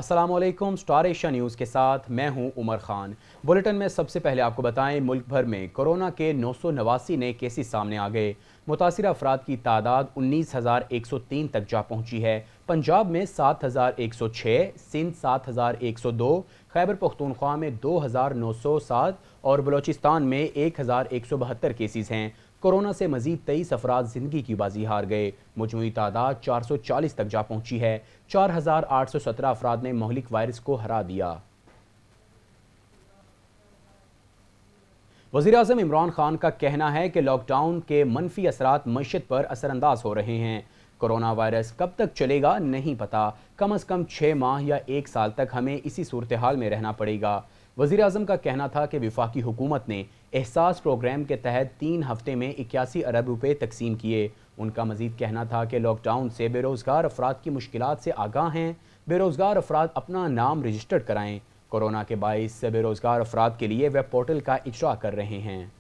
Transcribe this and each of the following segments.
अस्सलाम वालेकुम। Star Asia news के साथ मैं हूं उमर खान। बुलेटिन में सबसे पहले आपको बताएं, मुल्क भर में कोरोना के 989 नए केसेस सामने आ गए। मुतासिर अफराद की तादाद 19,103 तक जा पहुंची है। पंजाब में 7,106, सिंध 7,102, खैबर पख्तूनख्वा में 2,907 और बलोचिस्तान में 1,172 केसेस हैं। कोरोना से मजीद 23 अफराद जिंदगी की बाजी हार गए। मजमूई तादाद 440 तक जा पहुंची है। 4,817 अफराद ने महलिक वायरस को हरा दिया। वज़ीर-ए-आज़म इमरान खान का कहना है कि लॉकडाउन के मनफी असरात मईशत पर असरअंदाज हो रहे हैं। कोरोना वायरस कब तक चलेगा नहीं पता। कम अज़ कम 6 माह या 1 साल तक हमें इसी सूरत हाल में रहना पड़ेगा। वज़ीर-ए-आज़म का कहना था कि वफाकी हुकूमत ने एहसास प्रोग्राम के तहत 3 हफ्ते में 81 अरब रुपए तकसीम किए। उनका मजीद कहना था कि लॉकडाउन से बेरोज़गार अफराद की मुश्किलात से आगाह हैं। बेरोज़गार अफराद अपना नाम रजिस्टर्ड कराएं। कोरोना के बाइस बेरोज़गार अफराद के लिए वेब पोर्टल का इजरा कर रहे हैं।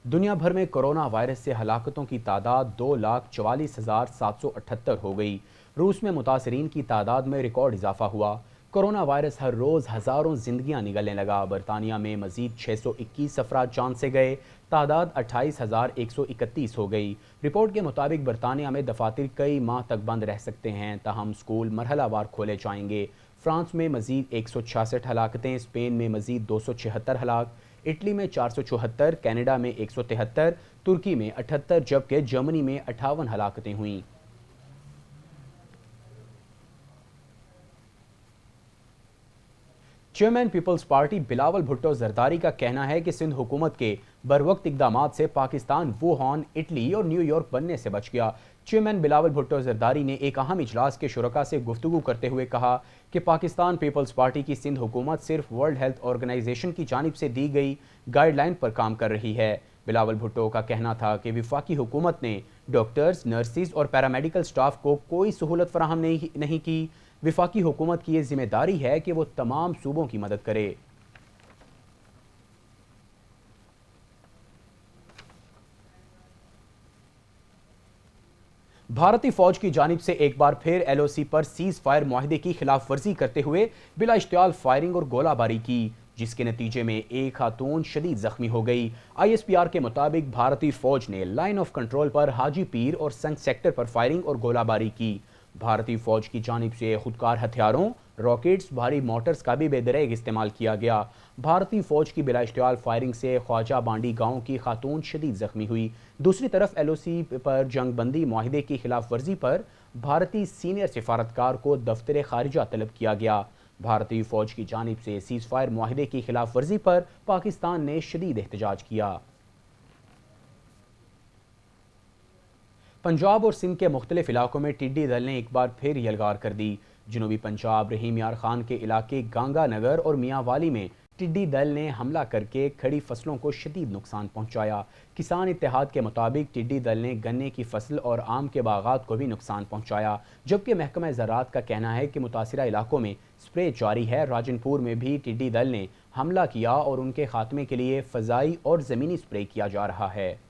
दुनिया भर में कोरोना वायरस से हलाकतों की तादाद 2,44,778 हो गई। रूस में मुतासरीन की तादाद में रिकॉर्ड इजाफा हुआ। कोरोना वायरस हर रोज़ हज़ारों जिंदगियां निगलने लगा। बरतानिया में मजीद 621 अफराद जान से गए। तादाद 28,131 हो गई। रिपोर्ट के मुताबिक बरतानिया में दफातर कई माह तक बंद रह सकते हैं, ताहम स्कूल मरहलावार खोले जाएंगे। फ्रांस में मजीद 166 हलाकतें, स्पेन में मजीद 276 हलाक, इटली में 474, कनाडा में 173, तुर्की में 78 जबकि जर्मनी में 58 हलाकतें हुईं। चेयरमैन पीपल्स पार्टी बिलावल भुट्टो जरदारी का कहना है कि सिंध हुकूमत के बरवक्त इकदामात से पाकिस्तान वुहान, इटली और न्यूयॉर्क बनने से बच गया। चेयरमैन बिलावल भुट्टो जरदारी ने एक अहम इजलास के शुरका से गुफ्तगू करते हुए कहा कि पाकिस्तान पीपल्स पार्टी की सिंध हुकूमत सिर्फ वर्ल्ड हेल्थ ऑर्गेनाइजेशन की जानिब से दी गई गाइडलाइन पर काम कर रही है। बिलावल भुट्टो का कहना था कि वफाकी हुकूमत ने डॉक्टर्स, नर्सिस और पैरामेडिकल स्टाफ को कोई सहूलत फराहम नहीं की। वफाकी हुकूमत की ये जिम्मेदारी है कि वो तमाम सूबों की मदद करे। भारतीय फौज की जानिब से एक बार फिर LOC पर सीज फायर मुआहदे की खिलाफ वर्जी करते हुए बिला इश्तियाल फायरिंग और गोलाबारी की, जिसके नतीजे में एक खातून शदीद जख्मी हो गई। ISPR के मुताबिक भारतीय फौज ने लाइन ऑफ कंट्रोल पर हाजी पीर और संग सेक्टर पर फायरिंग और गोलाबारी की। भारतीय फौज की जानिब से खुदकार हथियारों, रॉकेट्स, भारी मोटर्स का भी बेदरेग इस्तेमाल किया गया। भारतीय फौज की बिला इश्तियाल फायरिंग से ख्वाजा बांडी गांव की खातून शदीद जख्मी हुई। दूसरी तरफ LOC पर जंग बंदी मुआहिदे की खिलाफ वर्जी पर भारतीय सीनियर सिफारतकार को दफ्तर खारिजा तलब किया गया। भारतीय फौज की जानिब से सीज फायर मुआहिदे की खिलाफ वर्जी पर पाकिस्तान ने शदीद एहतजाज किया। पंजाब और सिंध के मुख्तलिफ इलाकों में टिड्डी दल ने एक बार फिर यलगार कर दी। जनूबी पंजाब रहीम यार खान के इलाके गांगा नगर और मियांवाली में टिड्डी दल ने हमला करके खड़ी फसलों को शदीद नुकसान पहुंचाया। किसान इत्तेहाद के मुताबिक टिड्डी दल ने गन्ने की फसल और आम के बागात को भी नुकसान पहुंचाया, जबकि महकमा ज़राअत का कहना है कि मुतासिरा इलाकों में स्प्रे जारी है। राजनपुर में भी टिड्डी दल ने हमला किया और उनके खात्मे के लिए फ़ज़ाई और ज़मीनी स्प्रे किया जा रहा है।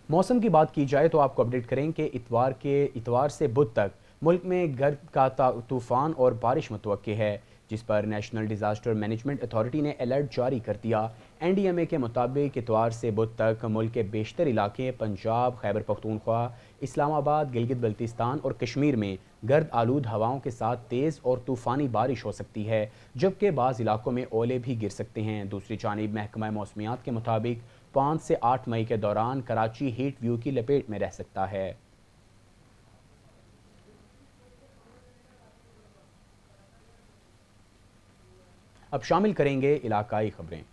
मौसम की बात की जाए तो आपको अपडेट करें कि इतवार से बुध तक मुल्क में गर्द का तूफ़ान और बारिश मुतवक्के है, जिस पर नेशनल डिज़ास्टर मैनेजमेंट अथॉरिटी ने अलर्ट जारी कर दिया। NDMA के मुताबिक इतवार से बुध तक मुल्क के बेशतर इलाके पंजाब, खैबर पख्तूनख्वा, इस्लामाबाद, गिलगित बल्तिस्तान और कश्मीर में गर्द आलूद हवाओं के साथ तेज़ और तूफ़ानी बारिश हो सकती है, जबकि बाज़ इलाकों में ओले भी गिर सकते हैं। दूसरी जानिब महकमा मौसमियात के मुताबिक 5 से 8 मई के दौरान कराची हीट व्यू की लपेट में रह सकता है। अब शामिल करेंगे इलाकाई खबरें।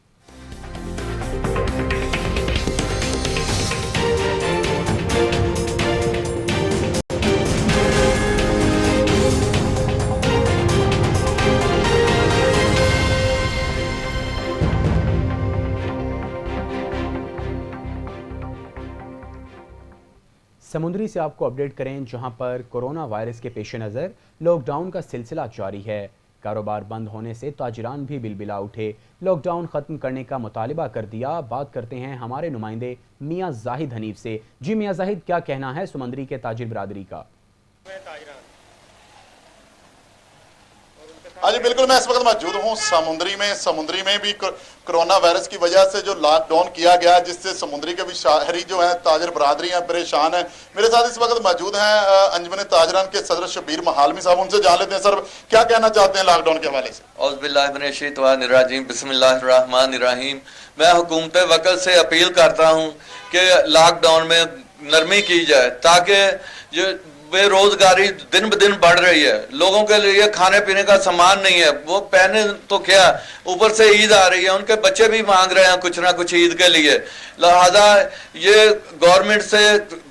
समुंदरी से आपको अपडेट करें, जहां पर कोरोना वायरस के पेश नज़र लॉकडाउन का सिलसिला जारी है। کاروبار بند ہونے سے تاجران بھی بلبلا اٹھے، لاک ڈاؤن ختم کرنے کا مطالبہ کر دیا۔ بات کرتے ہیں ہمارے نمائندے میاں زاہد حنیف سے۔ جی میاں زاہد، کیا کہنا ہے سمندری کے تاجر برادری کا؟ ہاں جی بالکل، میں اس وقت موجود ہوں سمندری میں بھی کرونا وائرس کی وجہ سے جو لاک ڈاؤن کیا گیا، جس سے سمندری کے بھی شہری جو ہیں تاجر برادری ہیں پریشان ہیں۔ میرے ساتھ اس وقت موجود ہیں انجمن تاجران کے صدر شبیر محالمی صاحب، ان سے جان لیتے ہیں سر کیا کہنا چاہتے ہیں لاک ڈاؤن کے حوالے سے۔ اعوذ باللہ من الشیطان الرجیم، بسم اللہ الرحمن الرحیم۔ میں حکومت وقت سے اپیل کرتا ہوں کہ لاک ڈاؤن میں نرمی کی جائے تاکہ جو بے روزگاری دن بدن بڑھ رہی ہے، لوگوں کے لیے کھانے پینے کا سامان نہیں ہے، وہ پہنے تو کیا، اوپر سے عید آ رہی ہے، ان کے بچے بھی مانگ رہے ہیں کچھ نہ کچھ عید کے لیے۔ لہذا یہ گورنمنٹ سے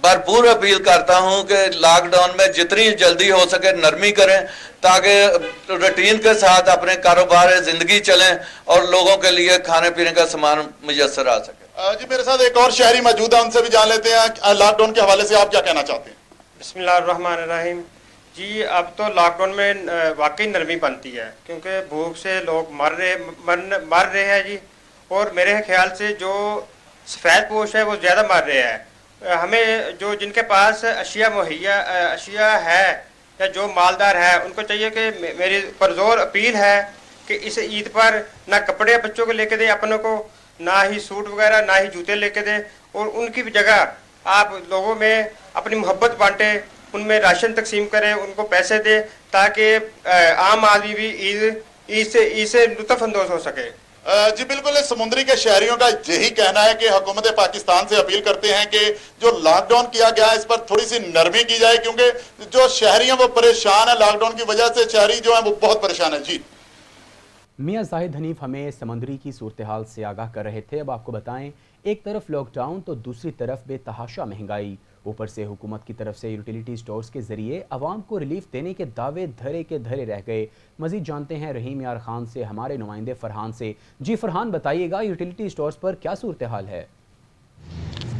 بھرپور اپیل کرتا ہوں کہ لاک ڈاؤن میں جتنی جلدی ہو سکے نرمی کریں تاکہ روٹین کے ساتھ اپنے کاروبار زندگی چلیں اور لوگوں کے لیے کھانے پینے کا سامان میسر آ سکے۔ جی میرے ساتھ ایک اور شہری موجود ہے، ان سے بھی جان لیتے ہیں لاک ڈاؤن کے حوالے سے آپ کیا کہنا چاہتے ہیں۔ بسم اللہ الرحمن الرحیم۔ جی اب تو لاک ڈاؤن میں واقعی نرمی بنتی ہے، کیونکہ بھوک سے لوگ مر رہے ہیں جی، اور میرے خیال سے جو سفید پوش ہے وہ زیادہ مر رہے ہیں۔ ہمیں جو جن کے پاس اشیاء ہے یا جو مالدار ہے، ان کو چاہیے کہ میری پرزور اپیل ہے کہ اس عید پر نہ کپڑے بچوں کو لے کے دیں اپنوں کو، نہ ہی سوٹ وغیرہ، نہ ہی جوتے لے کے دیں، اور ان کی جگہ آپ لوگوں میں اپنی محبت بانٹیں، ان میں راشن تقسیم کریں، ان کو پیسے دیں تاکہ عام آدمی بھی عید سے لطف اندوز ہو سکے۔ جی بالکل، سمندری کے شہریوں کا یہی کہنا ہے کہ حکومت پاکستان سے اپیل کرتے ہیں کہ جو لاک ڈاؤن کیا گیا ہے اس پر تھوڑی سی نرمی کی جائے، کیونکہ جو شہری ہیں وہ پریشان ہیں، لاک ڈاؤن کی وجہ سے شہری جو ہیں وہ بہت پریشان ہیں۔ جی میاں زاہد حنیف ہمیں سمندری کی صورتحال سے آگاہ کر رہے تھے۔ اب آپ کو بتائیں، ایک طرف لاک ڈاؤن تو دوسری طرف بے تحاشا مہنگائی، اوپر سے حکومت کی طرف سے یوٹیلیٹی سٹورز کے ذریعے عوام کو ریلیف دینے کے دعوے دھرے کے دھرے رہ گئے۔ مزید جانتے ہیں رحیم یار خان سے، ہمارے نمائندے فرحان سے۔ جی فرحان، بتائیے گا یوٹیلیٹی سٹورز پر کیا صورتحال ہے؟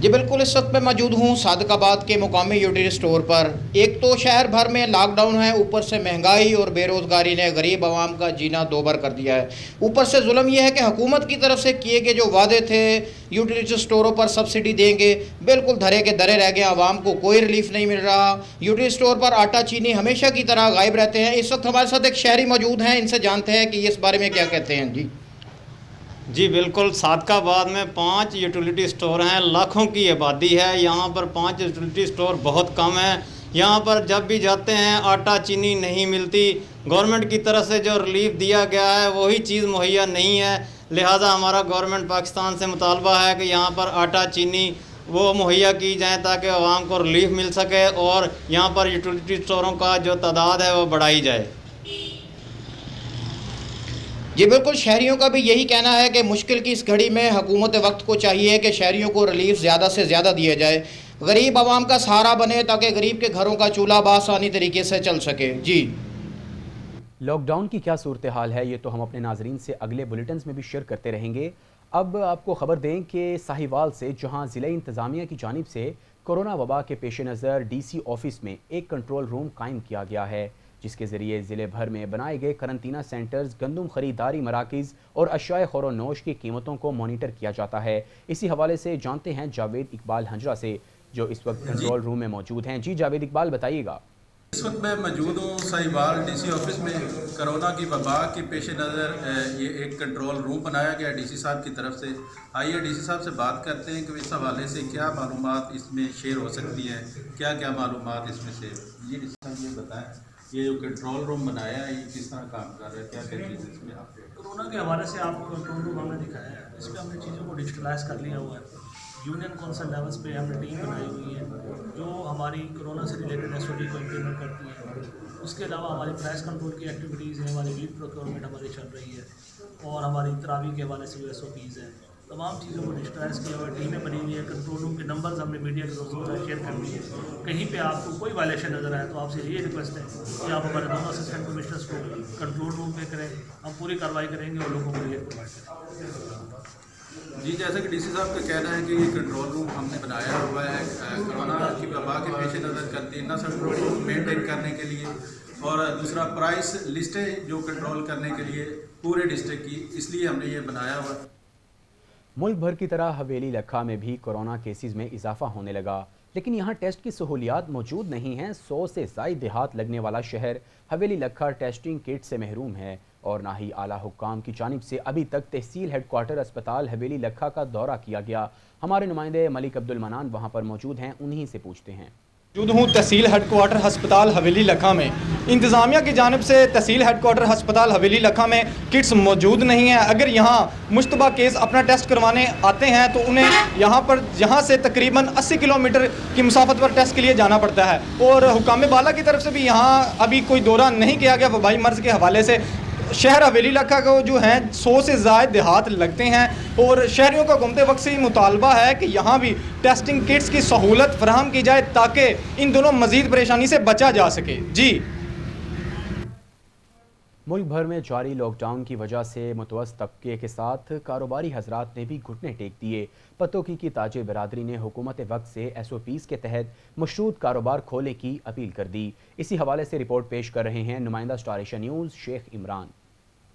جی بالکل، اس وقت میں موجود ہوں صادق آباد کے مقامی یوٹیلیٹی سٹور پر۔ ایک تو شہر بھر میں لاک ڈاؤن ہے، اوپر سے مہنگائی اور بے روزگاری نے غریب عوام کا جینا دوبر کر دیا ہے۔ اوپر سے ظلم یہ ہے کہ حکومت کی طرف سے کیے گئے جو وعدے تھے یوٹیلیٹی سٹوروں پر سبسڈی دیں گے، بالکل دھرے کے دھرے رہ گئے، عوام کو کوئی ریلیف نہیں مل رہا۔ یوٹیلیٹی سٹور پر آٹا چینی ہمیشہ کی طرح غائب رہتے ہیں۔ اس وقت ہمارے ساتھ ایک شہری موجود ہیں، ان سے جانتے ہیں کہ یہ اس بارے میں کیا کہتے ہیں۔ جی بالکل، صادق آباد میں 5 یوٹیلیٹی سٹور ہیں، لاکھوں کی آبادی ہے، یہاں پر 5 یوٹیلیٹی سٹور بہت کم ہیں۔ یہاں پر جب بھی جاتے ہیں آٹا چینی نہیں ملتی، گورنمنٹ کی طرف سے جو ریلیف دیا گیا ہے وہی چیز مہیا نہیں ہے۔ لہٰذا ہمارا گورنمنٹ پاکستان سے مطالبہ ہے کہ یہاں پر آٹا چینی وہ مہیا کی جائیں تاکہ عوام کو ریلیف مل سکے اور یہاں پر یوٹیلیٹی سٹوروں کا جو تعداد ہے وہ بڑھائی جائے۔ جی بالکل، شہریوں کا بھی یہی کہنا ہے کہ مشکل کی اس گھڑی میں حکومت وقت کو چاہیے کہ شہریوں کو ریلیف زیادہ سے زیادہ دیا جائے، غریب عوام کا سہارا بنے تاکہ غریب کے گھروں کا چولہا بآسانی طریقے سے چل سکے۔ جی لاک ڈاؤن کی کیا صورتحال ہے، یہ تو ہم اپنے ناظرین سے اگلے بلیٹنز میں بھی شیئر کرتے رہیں گے۔ اب آپ کو خبر دیں کہ ساہیوال سے، جہاں ضلع انتظامیہ کی جانب سے کورونا وبا کے پیش نظر ڈی سی آفس میں ایک کنٹرول روم قائم کیا گیا ہے، جس کے ذریعے ضلع بھر میں بنائے گئے قرنطینہ سینٹرز، گندم خریداری مراکز اور اشیاء خور و نوش کی قیمتوں کو مانیٹر کیا جاتا ہے۔ اسی حوالے سے جانتے ہیں جاوید اقبال ہنجرا سے، جو اس وقت کنٹرول روم میں موجود ہیں۔ جی جاوید اقبال، بتائیے گا۔ اس وقت میں موجود ہوں ساہیوال ڈی سی آفس میں۔ کرونا کی وبا کے پیش نظر یہ ایک کنٹرول روم بنایا گیا ڈی سی صاحب کی طرف سے۔ آئیے ڈی سی صاحب سے بات کرتے ہیں کہ اس حوالے سے کیا معلومات اس میں شیئر ہو سکتی ہیں، کیا کیا معلومات اس میں سے۔ جی ڈی سی صاحب یہ بتائیں، یہ جو کنٹرول روم بنایا ہے یہ کس طرح کام کر رہا ہے، کیا کیا چیزیں اس میں آپ کورونا کے حوالے سے آپ کو کنٹرول روم ہم نے دکھایا ہے، اس پہ ہم نے چیزوں کو ڈیجیٹلائز کر لیا ہوا ہے۔ یونین کونسل لیولس پہ ہم نے ٹیم بنائی ہوئی ہے جو ہماری کورونا سے ریلیٹڈ ایس او ڈی کو امپلیمنٹ کرتی ہے۔ اس کے علاوہ ہماری پرائس کنٹرول کی ایکٹیویٹیز ہیں، ہماری ویٹ پروکیورمنٹ ہماری چل رہی ہے، اور ہماری تراویح کے حوالے سے جو ایس او پیز ہیں، تمام چیزوں کو ڈیجیٹلائز کیا ہوا ہے، ٹیمیں بنی ہوئی ہیں۔ کنٹرول روم کے نمبرز ہم نے میڈیا کے ذریعے شیئر کر دیے ہیں۔ کہیں پہ آپ کو کوئی وائلیشن نظر آئے تو آپ سے یہ ریکویسٹ ہے کہ آپ ہمارے دونوں اسسٹنٹ کمشنرس کو کنٹرول روم پہ کریں، ہم پوری کارروائی کریں گے اور لوگوں کو ریلیف پرووائڈ کریں۔ جی جیسا کہ ڈی سی صاحب کا کہنا ہے کہ یہ کنٹرول روم ہم نے بنایا ہوا ہے کرونا کی وبا کے پیش نظر قرنطینہ سینٹر کو مینٹین کرنے کے لیے، और दूसरा प्राइस लिस्टें जो कंट्रोल करने के लिए पूरे डिस्ट्रिक्ट की, इसलिए हमने ये बनाया हुआ। मुल्क भर की तरह हवेली लखा में भी कोरोना केसेस में इजाफा होने लगा, लेकिन यहाँ टेस्ट की सहूलियात मौजूद नहीं हैं। 100 से ज़ायद देहात लगने वाला शहर हवेली लखा टेस्टिंग किट से महरूम है और ना ही आला हुक्काम की जानिब से अभी तक तहसील हेडक्वार्टर अस्पताल हवेली लखा का दौरा किया गया। हमारे नुमाइंदे मलिक अब्दुल मनान वहाँ पर मौजूद हैं, उन्हीं से पूछते हैं। मौजूद हूँ तहसील हेडक्वार्टर हस्पताल हवेली लखा में। इंतज़ामिया की जानिब से तहसील हेडक्वार्टर हस्पताल हवेली लखा में किट्स मौजूद नहीं हैं। अगर यहाँ मुश्तबा केस अपना टेस्ट करवाने आते हैं तो उन्हें यहाँ से तकरीबन 80 किलोमीटर की मुसाफत पर टेस्ट के लिए जाना पड़ता है और हुकाम बाला की तरफ से भी यहाँ अभी कोई दौरा नहीं किया गया वबाई मर्ज़ के हवाले से। शहर हवेली लखा को जो हैं 100 से ज़ायद देहात लगते हैं और शहरियों का घूमते वक्त से मुतालबा है कि यहाँ भी टेस्टिंग किट्स की सहूलत फराहम की जाए ताकि इन दोनों मज़ीद परेशानी से बचा जा सके। जी, मुल्क भर में जारी लॉकडाउन की वजह से मुतवस्सित तबके के साथ कारोबारी हजरात ने भी घुटने टेक दिए। पतोकी की ताजिर बरादरी ने हुकूमत वक्त से SOPs के तहत मशरूत कारोबार खोलने की अपील कर दी। इसी हवाले से रिपोर्ट पेश कर रहे हैं नुमाइंदा Star Asia News Sheikh Imran.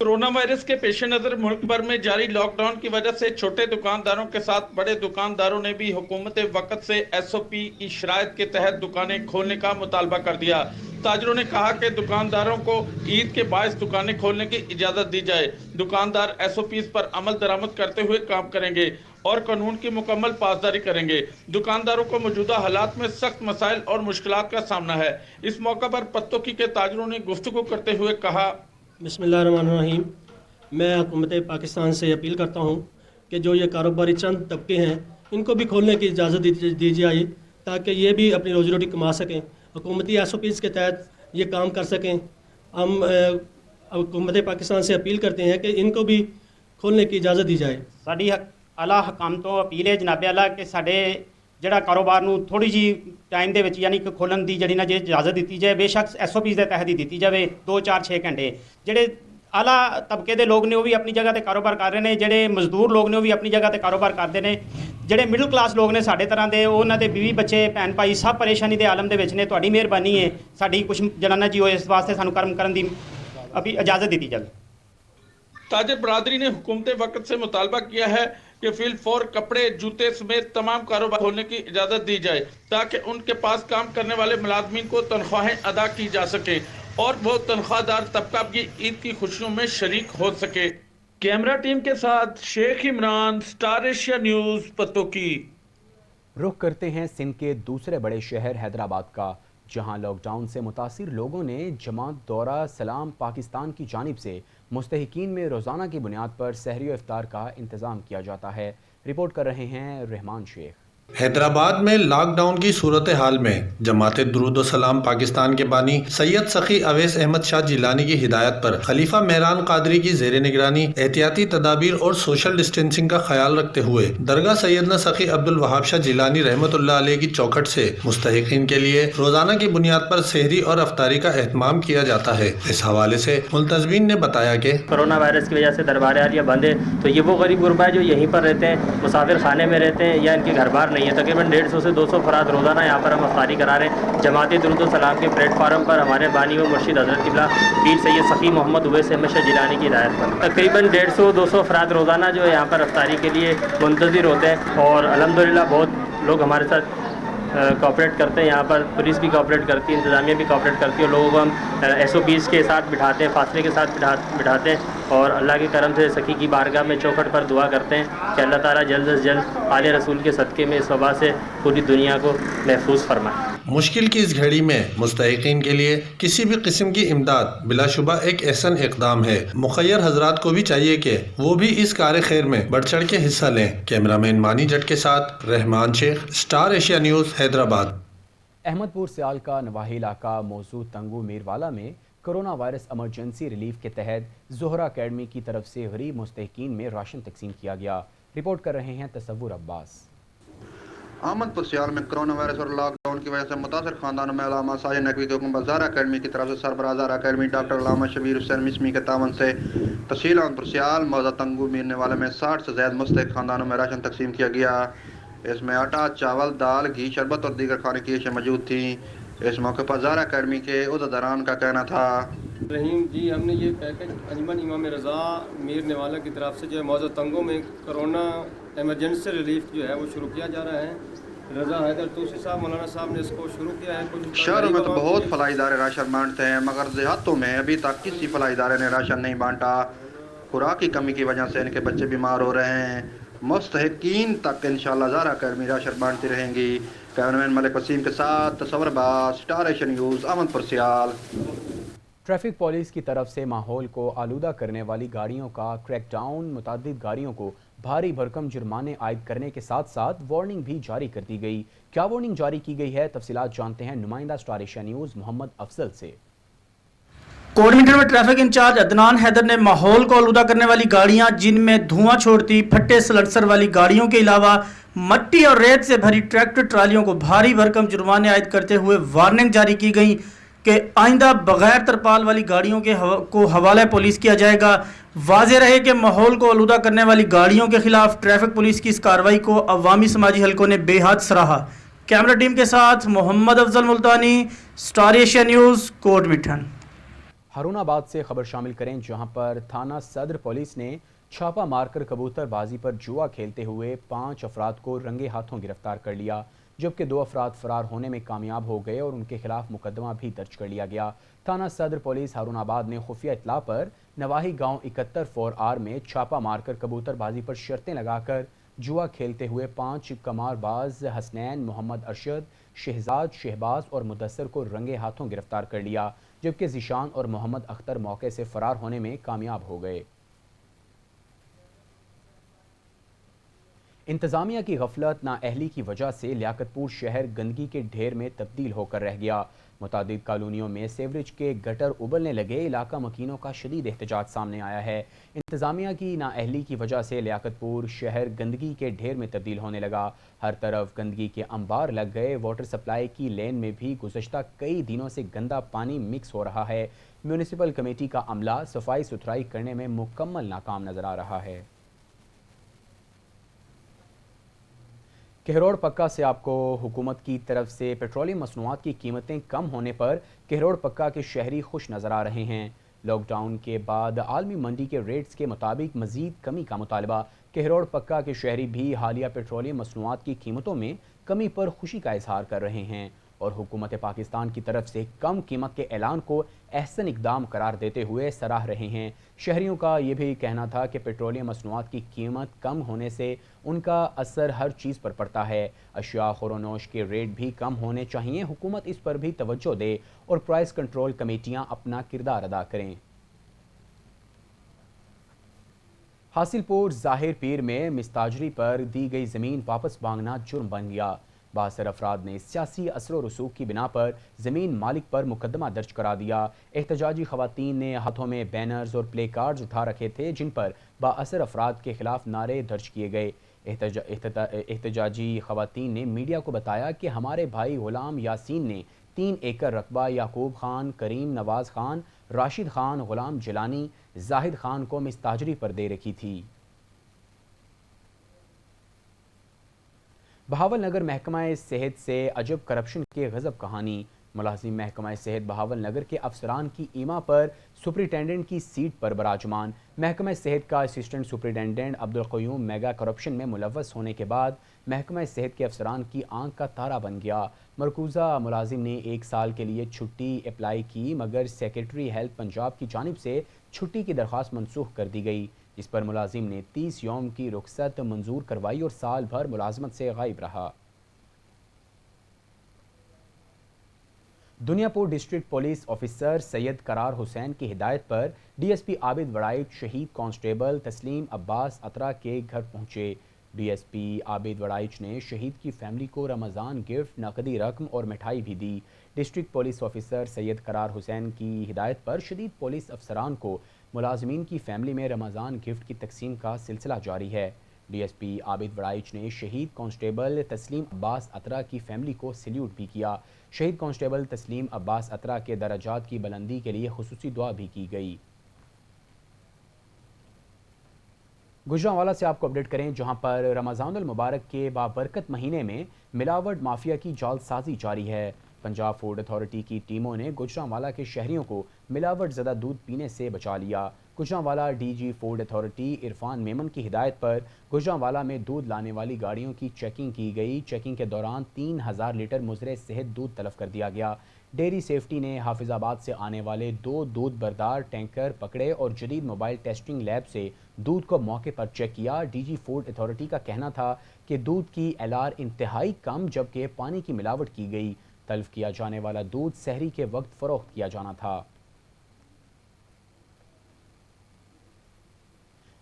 Corona virus के पेश नज़र मुल्क भर में जारी लॉकडाउन की वजह से छोटे दुकानदारों के साथ बड़े दुकानदारों ने भी हुकूमत वक्त से SOP की शराइत के तहत दुकानें खोलने का मुतालबा कर दिया। ताजरों ने कहा कि दुकानदारों को ईद के बायस दुकानें खोलने की इजाज़त दी जाए। दुकानदार SOPs पर अमल दरामद करते हुए काम करेंगे और कानून की मुकम्मल पासदारी करेंगे। दुकानदारों को मौजूदा हालात में सख्त मसाइल और मुश्किलात का सामना है। इस मौका पर पत्तोकी के ताजरों ने गुफ्तगू करते हुए कहा, बिस्मिल्लाहिर्रहमानिर्रहीम। मैं हुकूमत पाकिस्तान से अपील करता हूँ कि जो ये कारोबारी चंद तबके हैं इनको भी खोलने की इजाज़त दी जाए ताकि ये भी अपनी रोजी रोटी कमा सकें, हुकूमती SOPs के तहत ये काम कर सकें। हम हुकूमत पाकिस्तान से अपील करते हैं कि इनको भी खोलने की इजाज़त दी जाए। साड़ी आला हकाम तो अपील है जनाबे आला कि साढ़े ਜਿਹੜਾ ਕਾਰੋਬਾਰ ਨੂੰ ਥੋੜੀ ਜੀ ਟਾਈਮ ਦੇ ਵਿੱਚ ਯਾਨੀ ਕਿ ਖੋਲਣ ਦੀ ਜਿਹੜੀ ਨਾ ਜੇ ਇਜਾਜ਼ਤ ਦਿੱਤੀ ਜਾਏ, ਬੇਸ਼ੱਕ SOPs ਦੇ ਤਹਿਤ ਹੀ ਦਿੱਤੀ ਜਾਵੇ 2 4 6 ਘੰਟੇ। ਜਿਹੜੇ ਆਲਾ ਤਬਕੇ ਦੇ ਲੋਕ ਨੇ ਉਹ ਵੀ ਆਪਣੀ ਜਗ੍ਹਾ ਤੇ ਕਾਰੋਬਾਰ ਕਰ ਰਹੇ ਨੇ, ਜਿਹੜੇ ਮਜ਼ਦੂਰ ਲੋਕ ਨੇ ਉਹ ਵੀ ਆਪਣੀ ਜਗ੍ਹਾ ਤੇ ਕਾਰੋਬਾਰ ਕਰਦੇ ਨੇ, ਜਿਹੜੇ ਮਿਡਲ ਕਲਾਸ ਲੋਕ ਨੇ ਸਾਡੇ ਤਰ੍ਹਾਂ ਦੇ ਉਹਨਾਂ ਦੇ ਬੀਵੀ ਬੱਚੇ ਭੈਣ ਭਾਈ ਸਭ ਪਰੇਸ਼ਾਨੀ ਦੇ ਆਲਮ ਦੇ ਵਿੱਚ ਨੇ। ਤੁਹਾਡੀ ਮਿਹਰਬਾਨੀ ਹੈ ਸਾਡੀ ਕੁਝ ਜਨਾਨਾ ਜੀ ਹੋਏ ਇਸ ਵਾਸਤੇ ਸਾਨੂੰ ਕਰਮ ਕਰਨ ਦੀ ਅਭੀ ਇਜਾਜ਼ਤ ਦਿੱਤੀ ਜਾਵੇ। ताजिर बरादरी ने हुकूमत वक्त से मुतालबा किया है कि फिल फॉर कपड़े जूते समेत तमाम कारोबार खोलने की इजाज़त दी जाए ताकि उनके पास काम करने वाले मुलाजमीन को तनख्वाहें अदा की जा सके और वो तनख्वाहदार तबका भी ईद की खुशियों में शरीक हो सके। कैमरा टीम के साथ Sheikh Imran, Star Asia News, Pattoki. रुख करते हैं सिंध के दूसरे बड़े शहर हैदराबाद का, जहां लॉकडाउन से मुतासिर लोगों ने जमात दौरा सलाम पाकिस्तान की जानिब से मुस्तहिकीन में रोज़ाना की बुनियाद पर सहरी और इफ्तार का इंतज़ाम किया जाता है। रिपोर्ट कर रहे हैं रहमान शेख। हैदराबाद में लॉकडाउन की सूरत हाल में जमात दुरूद सलाम पाकिस्तान के बानी सैयद सखी अवैस अहमद शाह जिलानी की हिदायत पर खलीफा मेहरान कादरी की ज़ेर निगरानी एहतियाती तदाबीर और सोशल डिस्टेंसिंग का ख्याल रखते हुए दरगाह सैयदना सखी अब्दुल वहाब शाह जिलानी रहमतुल्लाह अलैह की चौखट से मुस्तहिकीन के लिए रोज़ाना की बुनियाद पर सहरी और अफ्तारी का एहतमाम किया जाता है। इस हवाले से मुल्तज़मीन ने बताया कि कोरोना वायरस की वजह से दरबार आलिया बंद है, तो ये वो गरीब गुरबा है जो यहीं पर रहते हैं, मुसाफिर खाने में रहते हैं या इनके घर बार नहीं है। तकरीबन 150 से 200 फराद रोज़ाना यहाँ पर हम अफ्तारी करा रहे हैं। जमात दुरूद सलाम के प्लेटफार्म पर हमारे बानी व मुर्शिद हज़रत क़िबला पीर सैयद सखी मोहम्मद उवैस अहमद शाह जिलानी की हिदायत पर तकरीबन 150-200 फराद रोज़ाना जो है यहाँ पर अफ्तारी के लिए मुंतज़िर होते हैं और अल्हम्दुलिल्लाह बहुत लोग हमारे साथ कोऑपरेट करते हैं। यहाँ पर पुलिस भी कोऑपरेट करती है, इंतज़ामिया भी कोऑपरेट करती है। लोगों को हम SOPs के साथ बिठाते हैं, फासले के साथ बिठाते हैं और अल्लाह के करम से सखी की बारगाह में चौखट पर दुआ करते हैं कि अल्लाह ताला जल्द से जल्द आले रसूल के सदक़े में इस वबा से पूरी दुनिया को महफूज फरमाए। मुश्किल की इस घड़ी में मुस्तहिकीन के लिए किसी भी किस्म की इमदाद बिलाशुबा एक एहसन इक़दाम है। मुखय्यर हजरात को भी चाहिए कि वो भी इस कार खैर में बढ़ चढ़ के हिस्सा लें। कैमरामैन मानी जट के साथ Rehman Sheikh, Star Asia News, Hyderabad. Ahmedpur Sial का नवाही इलाका मौजूद तंगू मीरवाला में कोरोना वायरस एमरजेंसी रिलीफ के तहत ज़ोहरा अकेडमी की तरफ से गरीब मुस्तहिकीन में राशन तकसीम किया गया। रिपोर्ट कर रहे हैं तसव्वुर अब्बास। अहमदपुर सियाल में कोरोना वायरस और लॉकडाउन की वजह से मुतासर खानदानों में अलामा साजिद नकवी के हुक्म पर ज़ोहरा अकेडमी की तरफ से सरबराह ज़ोहरा अकेडमी डॉक्टर अलामा शबीर हुसैन मिस्मी के तावन से तहसील अहमदपुर सियाल मौजा तंगू मीरने वाले में 60 से ज़्यादा मुस्तहिक खानदानों में राशन तकसीम किया गया। इसमें आटा, चावल, दाल, घी, शरबत और दीगर खाने की अशिया मौजूद थी। इस मौके पर ज़ारा अकेडमी के उहदेदारान का कहना था। रहीम जी, हमने ये पैकेज अंजुमन इमाम रज़ा मीर नेवाला की तरफ से जो है मौजूद तंगों में कोरोना एमरजेंसी रिलीफ जो है वो शुरू किया जा रहा है। रज़ा हैदर तूसी साहब मौलाना साहब ने इसको शुरू किया है। शहरों में तो बहुत फलाही इदारे राशन बांटते हैं, मगर देहातों में अभी तक किसी फलाही इदारे ने राशन नहीं बांटा। खुराक की कमी की वजह से इनके बच्चे बीमार हो रहे हैं। मुस्तहिकीन तक इंशाअल्लाह ज़ारा अकेडमी राशन बांटती रहेंगी। कैमरामैन मलिक वसीम के साथ Tasawwur Abbas, Star Asian News, Ahmedpur Sial. Traffic police की तरफ से माहौल को आलूदा करने वाली गाड़ियों का क्रैकडाउन, मुतादिद गाड़ियों को भारी भरकम जुर्माने आयद करने के साथ साथ वार्निंग भी जारी कर दी गई। क्या वार्निंग जारी की गई है, तफसीलात जानते हैं नुमाइंदा Star Asia News Mohammad Afzal से। कोऑर्डिनेटर में ट्रैफिक इंचार्ज अदनान हैदर ने माहौल को आलूदा करने वाली गाड़ियां जिनमें धुआं छोड़ती फट्टे सलंसर वाली गाड़ियों के अलावा मट्टी और रेत से भरी ट्रैक्टर ट्रालियों को भारी भरकम जुर्माने आयद करते हुए वार्निंग जारी की गई कि आइंदा बगैर तरपाल वाली गाड़ियों को हवाले पुलिस किया जाएगा। वाज़ेह रहे कि माहौल को आलूदा करने वाली गाड़ियों के खिलाफ ट्रैफिक पुलिस की इस कार्रवाई को अवामी समाजी हलकों ने बेहद सराहा। कैमरा टीम के साथ Mohammad Afzal Multani, Star Asia News, Kot Mithan. Haroonabad से खबर शामिल करें, जहां पर थाना सदर पुलिस ने छापा मारकर कबूतरबाजी पर जुआ खेलते हुए 5 अफराद को रंगे हाथों गिरफ्तार कर लिया, जबकि 2 अफराद फरार होने में कामयाब हो गए और उनके खिलाफ मुकदमा भी दर्ज कर लिया गया। थाना सदर पुलिस हारूनाबाद ने खुफिया इत्तला पर नवाही गांव 71 में छापा मारकर कबूतरबाजी पर शर्तें लगाकर जुआ खेलते हुए 5 कमारबाज हसनैन, मोहम्मद अरशद, शहजाद, शहबाज और मुदस्सर को रंगे हाथों गिरफ्तार कर लिया, जबकि ज़ीशान और मोहम्मद अख्तर मौके से फरार होने में कामयाब हो गए। इंतज़ामिया की गफलत नाअहली की वजह से लियाकतपुर शहर गंदगी के ढेर में तब्दील होकर रह गया। मुतादिद कॉलोनियों में सेवरेज के गटर उबलने लगे, इलाका मकीनों का शदीद एहतजाज सामने आया है। इंतज़ामिया की नाअहली की वजह से लियाकतपुर शहर गंदगी के ढेर में तब्दील होने लगा। हर तरफ गंदगी के अंबार लग गए। वाटर सप्लाई की लेन में भी गुज़श्ता कई दिनों से गंदा पानी मिक्स हो रहा है। म्यूनिसिपल कमेटी का अमला सफाई सुथराई करने में मुकम्मल नाकाम नजर आ रहा है। केहरोड़ पक्का से आपको हुकूमत की तरफ से पेट्रोलियम मसनूआत की कीमतें कम होने पर केहरोड़ पक्का के शहरी खुश नज़र आ रहे हैं। लॉकडाउन के बाद आलमी मंडी के रेट्स के मुताबिक मज़ीद कमी का मुतालबा। केहरोड़ पक्का के शहरी भी हालिया पेट्रोलियम मसनूआत की कीमतों में कमी पर खुशी का इजहार कर रहे हैं और हुकूमत पाकिस्तान की तरफ से कम कीमत के ऐलान को अहसन इक़दाम करार देते हुए सराह रहे हैं। शहरियों का ये भी कहना था कि पेट्रोलियम मसनूआत की कीमत कम होने से उनका असर हर चीज़ पर पड़ता है। अशिया खुरोनोश के रेट भी कम होने चाहिए। हुकूमत इस पर भी तवज्जो दे और प्राइस कंट्रोल कमेटियाँ अपना किरदार अदा करें। हासिलपुर ज़ाहिर पीर में मिस्ताजरी पर दी गई ज़मीन वापस मांगना जुर्म बन गया। 62 अफराद ने सियासी असर व रसूख की बिना पर ज़मीन मालिक पर मुकदमा दर्ज करा दिया। एहतजाजी खवातीन ने हाथों में बैनर्स और प्ले कार्ड्स उठा रखे थे जिन पर बाअसर अफराद के खिलाफ नारे दर्ज किए गए। एहतजाजी खवातीन ने मीडिया को बताया कि हमारे भाई गुलाम यासीन ने 3 एकड़ रकबा याकूब खान, करीम नवाज खान, राशिद खान, गुलाम जिलानी, जाहिद खान को मिस्ताजरी पर दे रखी थी। बहावल नगर महकमा सेहत से अजब करप्शन की गजब कहानी। मुलाजिम महकमा सेहत बहावल नगर के अफसरान की ईमा पर सुपरिटेंडेंट की सीट पर बराजमान। महकमा सेहत का assistant superintendent Abdul Qayyum mega corruption में मुलव्वस होने के बाद महकमा सेहत के अफसरान की आंख का तारा बन गया। मरकूज़ा मुलाजिम ने 1 साल के लिए छुट्टी अप्लाई की, मगर सेक्रेटरी हेल्थ पंजाब की जानिब से छुट्टी की दरख्वास्त मनसूख कर दी गई। इस पर मुलाजिम ने 30 यौम की रुखसत मंजूर करवाई और साल भर मुलाजमत से गायब रहा। Duniyapur district police officer Syed करार हुसैन की हिदायत पर डीएसपी आबिद वड़ाइच शहीद कांस्टेबल तस्लीम अब्बास अतरा के घर पहुंचे। डीएसपी आबिद वड़ाइच ने शहीद की फैमिली को रमज़ान गिफ्ट, नकदी रकम और मिठाई भी दी। डिस्ट्रिक्ट पुलिस ऑफिसर सैयद करार हुसैन की हिदायत पर शदीद पुलिस अफसरान को मुलाजमीन की फैमिली में रमज़ान गिफ्ट की तकसीम का सिलसिला जारी है। डीएसपी आबिद वड़ाइच ने शहीद कांस्टेबल तस्लीम अब्बास अतरा की फैमिली को सैल्यूट भी किया। शहीद कांस्टेबल तस्लीम अब्बास अतरा के दराजात की बुलंदी के लिए खुसूसी दुआ भी की गई। गुजरांवाला से आपको अपडेट करें, जहां पर रमज़ानुल मुबारक के बाबरकत महीने में मिलावट माफिया की जालसाजी जारी है। पंजाब फूड अथॉरिटी की टीमों ने गुजरांवाला के शहरियों को मिलावट ज़दा दूध पीने से बचा लिया। Gujranwala DG food authority Irfan Memon की हिदायत पर गुजरांवाला में दूध लाने वाली गाड़ियों की चेकिंग की गई। चेकिंग के दौरान 3000 लीटर मुजरे सेहत दूध तलब कर दिया गया। डेयरी सेफ्टी ने हाफिजाबाद से आने वाले 2 दूध बरदार टैंकर पकड़े और जदीद मोबाइल टेस्टिंग लैब से दूध को मौके पर चेक किया। डीजी फूड अथॉरिटी का कहना था कि दूध की एलआर इंतहाई कम जबकि पानी की मिलावट की गई। तल्फ किया जाने वाला दूध सहरी के वक्त फरोख्त किया जाना था।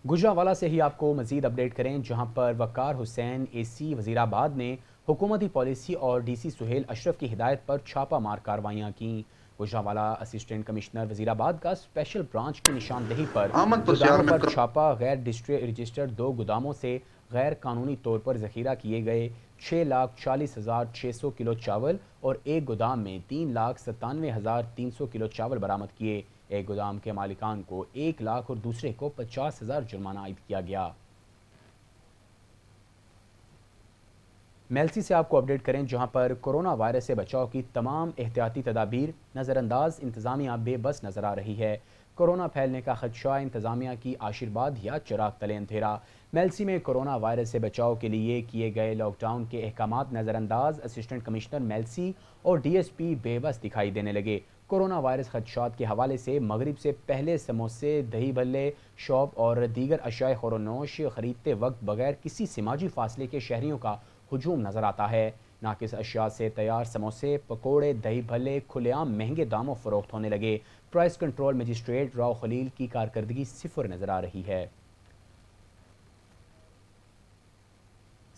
गुजरांवाला से ही आपको मजीद अपडेट करें, जहां पर वकार हुसैन एसी वजीराबाद ने हुकूमती पॉलिसी और डीसी सुहेल अशरफ की हिदायत पर छापा मार कार्रवाइयाँ की। गुजरांवाला असिस्टेंट कमिश्नर वजीराबाद का स्पेशल ब्रांच की निशानदेही पर गोदामों पर छापा। गैर डिस्ट्रिक्ट रजिस्टर्ड 2 गोदामों से गैर कानूनी तौर पर जखीरा किए गए 6,40,600 किलो चावल और एक गोदाम में 3,97,300 किलो चावल बरामद किए। एक गोदाम के मालिकान को 1 लाख और दूसरे को 50,000 जुर्माना आयद किया गया। मेलसी से आपको अपडेट करें, जहां पर कोरोना वायरस से बचाव की तमाम एहतियाती तदाबीर नज़रअंदाज इंतज़ामिया बेबस नजर आ रही है। कोरोना फैलने का खदशा, इंतज़ामिया की आशीर्वाद या चिराग तले अंधेरा। मेलसी में कोरोना वायरस से बचाव के लिए किए गए लॉकडाउन के अहकामात नज़रअंदाज। असिस्टेंट कमिश्नर मेलसी और डीएसपी बेबस दिखाई देने लगे। कोरोना वायरस खदशात के हवाले से मगरिब से पहले समोसे, दही भल्ले, शॉप और दीगर अशाए खुरोनोश खरीदते वक्त बगैर किसी समाजी फासले के शहरियों का हुजूम नजर आता है। नाकिस अशिया से तैयार समोसे, पकोड़े, दही भल्ले खुलेआम महंगे दामों फरोख्त होने लगे। Price control magistrate Rao Khalil की कारकर्दगी सिफर नजर आ रही है।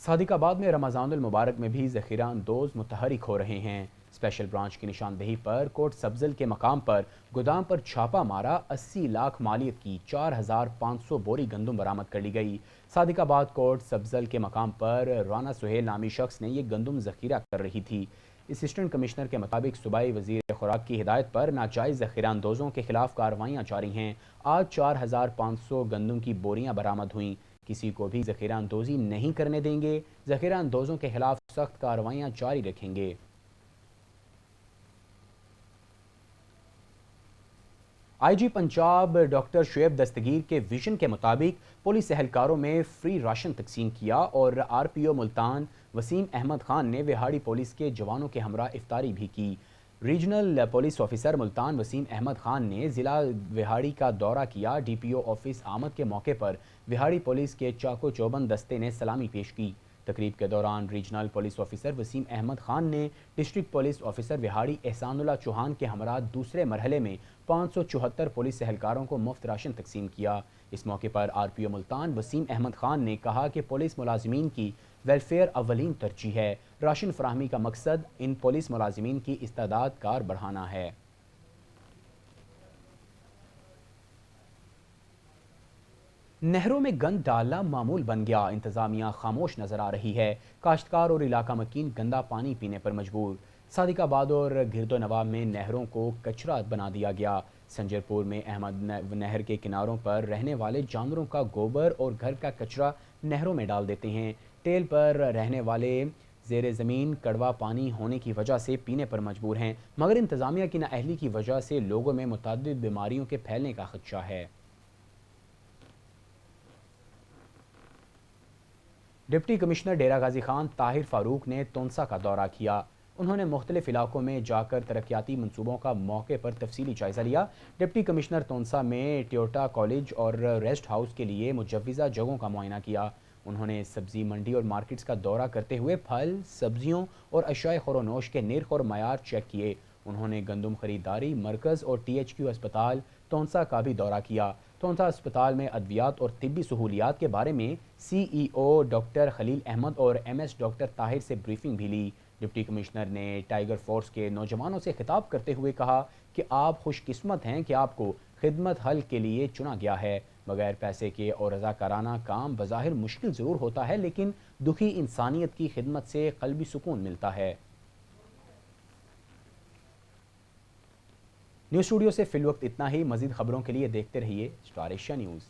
सादिकाबाद में रमज़ानुल मुबारक में भी ज़ख़ीरा अंदोज़ मुतहरिक हो रहे हैं। स्पेशल ब्रांच की निशानदेही पर कोट सब्ज़ल के मकाम पर गोदाम पर छापा मारा। 80 लाख मालियत की 4,500 बोरी गंदम बरामद कर ली गई। सादिकाबाद कोट सब्ज़ल के मकाम पर राना सुहेल नामी शख्स ने यह गंदम ज़ख़ीरा कर रही थी। असिस्टेंट कमिश्नर के मुताबिक सूबाई वज़ीर खुराक की हिदायत पर नाजायज़ ज़ख़ीरा अंदोज़ों के खिलाफ कार्रवाइयाँ जारी हैं। आज 4,500 गंदम की बोरियाँ बरामद हुईं। किसी को भी ज़ख़ीरा अंदोज़ी नहीं करने देंगे। ज़ख़ीरा अंदोज़ों के खिलाफ सख्त कार्रवाइयाँ जारी रखेंगे। आईजी पंजाब डॉक्टर शुएब दस्तगीर के विजन के मुताबिक पुलिस एहलकारों में फ्री राशन तकसीम किया और आरपीओ मुल्तान वसीम अहमद खान ने विहाड़ी पुलिस के जवानों के हमरा इफ्तारी भी की। Regional police officer Multan Waseem Ahmed Khan ने ज़िला विहाड़ी का दौरा किया। डीपीओ ऑफिस आमद के मौके पर विहाड़ी पुलिस के चाको चौबंद दस्ते ने सलामी पेश की। तकरीब के दौरान regional police officer Waseem Ahmed Khan ने district police officer Vehari Ehsanullah Chauhan के हमरा दूसरे मरहले में 574 पुलिस एहलकारों को मुफ्त राशन तकसीम किया। इस मौके पर आरपीओ मुल्तान वसीम अहमद खान ने कहा कि पुलिस मुलाजिमीन की वेलफेयर अव्वलीन तरजीह है। राशन फराहमी का मकसद इन पुलिस मुलाजिमीन की इस्तादाद कार बढ़ाना है। नहरों में गंद डालना मामूल बन गया। इंतजामिया खामोश नजर आ रही है। काश्तकार और इलाका मकीन गंदा पानी पीने पर मजबूर। सादिकाबाद और गिरदो नवाब में नहरों को कचरा बना दिया गया। संजरपुर में अहमद नहर के किनारों पर रहने वाले जानवरों का गोबर और घर का कचरा नहरों में डाल देते हैं। टेल पर रहने वाले ज़ेरे ज़मीन कड़वा पानी होने की वजह से पीने पर मजबूर हैं, मगर इंतजामिया की नाअहली की वजह से लोगों में मुतअद्दिद बीमारियों के फैलने का खदशा है। डिप्टी कमिश्नर डेरा गाजी खान ताहिर फारूक ने तोनसा का दौरा किया। उन्होंने मुख्तलिफ इलाकों में जाकर तरक्याती मनसूबों का मौके पर तफसीली जायज़ा लिया। डिप्टी कमिश्नर तोनसा में टोयोटा कॉलेज और रेस्ट हाउस के लिए मुजव्वज़ा जगहों का मुआयना किया। उन्होंने सब्ज़ी मंडी और मार्केट्स का दौरा करते हुए फल, सब्जियों और अशाए खुरोनोश के निर्ख और मयार चेक किए। उन्होंने गंदम खरीदारी मरकज़ और THQ अस्पताल तोनसा का भी दौरा किया। तोनसा अस्पताल में अद्वियात और तिब्बी सहूलियात के बारे में CEO डॉक्टर खलील अहमद और MS डॉक्टर ताहिर से ब्रीफिंग भी ली। डिप्टी कमिश्नर ने टाइगर फोर्स के नौजवानों से खिताब करते हुए कहा कि आप खुशकिस्मत हैं कि आपको खिदमत हल के लिए चुना गया है। बगैर पैसे के और रज़ाकाराना काम बज़ाहिर मुश्किल ज़रूर होता है, लेकिन दुखी इंसानियत की खिदमत से क़ल्बी सुकून मिलता है। न्यूज़ स्टूडियो से फिल वक्त इतना ही। मज़ीद खबरों के लिए देखते रहिए स्टार एशिया न्यूज़।